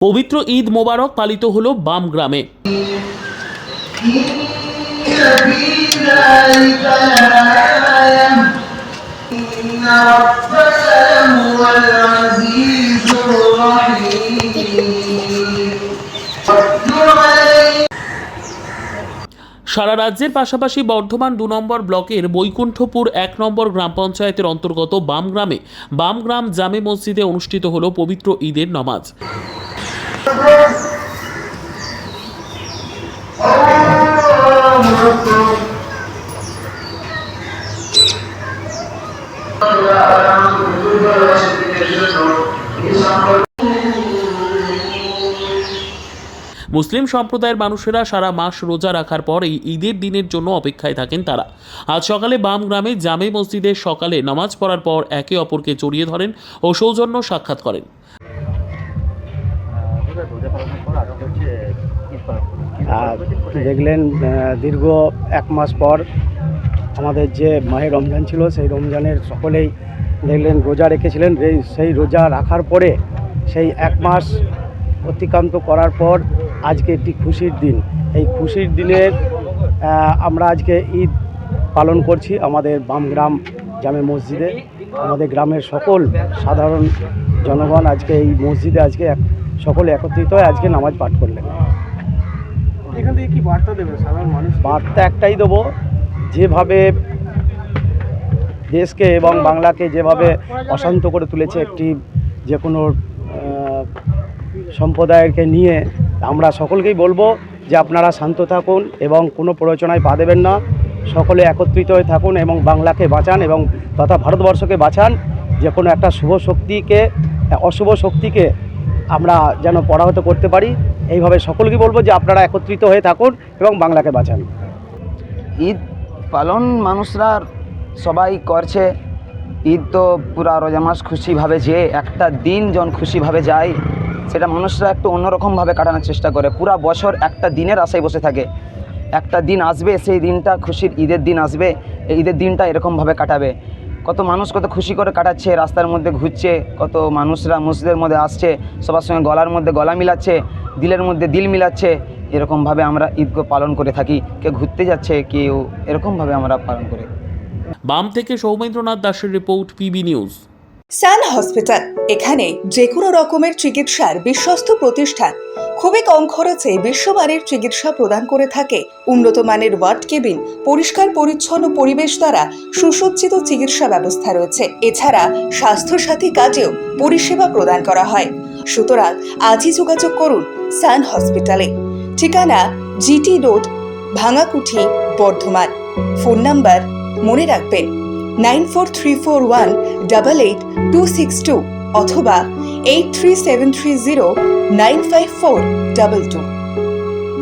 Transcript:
পবিত্র ঈদ মোবারক পালিত হলো বাম গ্রামে। সারা রাজ্যের পাশাপাশি বর্ধমান 2 নম্বর ব্লকের বৈকুণ্ঠপুর 1 নম্বর গ্রাম পঞ্চায়েতের অন্তর্গত বাম গ্রামে বামগ্রাম জামে মসজিদে অনুষ্ঠিত হলো পবিত্র ঈদের নামাজ। মুসলিম সম্প্রদায়ের মানুষেরা সারা মাস রোজা রাখার পর এই ঈদের দিনের জন্য অপেক্ষায় থাকেন তারা। আজ সকালে বাম গ্রামে জামে মসজিদে সকালে নামাজ পড়ার পর একে অপরকে জড়িয়ে ধরেন ও সৌজন্য সাক্ষাৎ করেন। দেখলেন দীর্ঘ 1 মাস পর আমাদের যে মাহে রমজান ছিল, সেই রমজানের সকলেই দেখলেন রোজা রেখেছিলেন। সেই রোজা রাখার পরে সেই 1 মাস অতিক্রান্ত করার পর আজকে একটি খুশির দিন। এই খুশির দিনে আমরা আজকে ঈদ পালন করছি আমাদের বামগ্রাম জামে মসজিদে। আমাদের গ্রামের সকল সাধারণ জনগণ আজকে এই মসজিদে আজকে সকলে একত্রিত হয়ে আজকে নামাজ পাঠ করলেন। এখান থেকে কি বার্তা দেবে সাধারণ মানুষ? বার্তা একটাই দেবো, যেভাবে দেশকে এবং বাংলাকে যেভাবে অশান্ত করে তুলেছে একটি যে কোনো সম্প্রদায়কে নিয়ে, আমরা সকলকেই বলবো যে আপনারা শান্ত থাকুন এবং কোনো প্ররোচনায় পা দেবেন না। সকলে একত্রিত হয়ে থাকুন এবং বাংলাকে বাঁচান এবং তথা ভারতবর্ষকে বাঁচান। যে কোনো একটা শুভ শক্তিকে অশুভ শক্তিকে আমরা যেন পরাহত করতে পারি। এইভাবে সকলকে বলবো যে আপনারা একত্রিত হয়ে থাকুন এবং বাংলাকে বাঁচান। ঈদ পালন মানুষরা সবাই করছে। ঈদ তো পুরা রোজা মাস খুশিভাবে যে একটা দিন যখন খুশিভাবে যায়, সেটা মানুষরা একটু অন্যরকমভাবে কাটানোর চেষ্টা করে। পুরা বছর একটা দিনের আশায় বসে থাকে, একটা দিন আসবে, সেই দিনটা খুশির ঈদের দিন আসবে, এই ঈদের দিনটা এরকমভাবে কাটাবে। কত মানুষ কত খুশি করে কাটাচ্ছে, রাস্তার মধ্যে ঘুরছে, কত মানুষরা মসজিদের মধ্যে আসছে, সবার সঙ্গে গলার মধ্যে গলা মিলাচ্ছে, দিলের মধ্যে দিল মিলাচ্ছে। এরকমভাবে আমরা ঈদকে পালন করে থাকি। কেউ ঘুরতে যাচ্ছে, কেউ এরকমভাবে আমরা পালন করি। বাম থেকে সৌমেন্দ্রনাথ দাসের রিপোর্ট, পিবি নিউজ। সান হসপিটাল, এখানে যে কোনো রকমের চিকিৎসার বিশ্বস্ত প্রতিষ্ঠান। খুবই কম খরচে বিশ্বমানের চিকিৎসা প্রদান করে থাকে। উন্নত মানের ওয়ার্ড কেবিন, পরিষ্কার পরিচ্ছন্ন পরিবেশ দ্বারা সুসজ্জিত চিকিৎসা ব্যবস্থা রয়েছে। এছাড়া স্বাস্থ্যসাথী কাজেও পরিষেবা প্রদান করা হয়। সুতরাং আজই যোগাযোগ করুন সান হসপিটালে। ঠিকানা GT road, Bhangakuthi, Bardhaman. Phone number মনে রাখবেন 9434188262 অথবা 83730954222।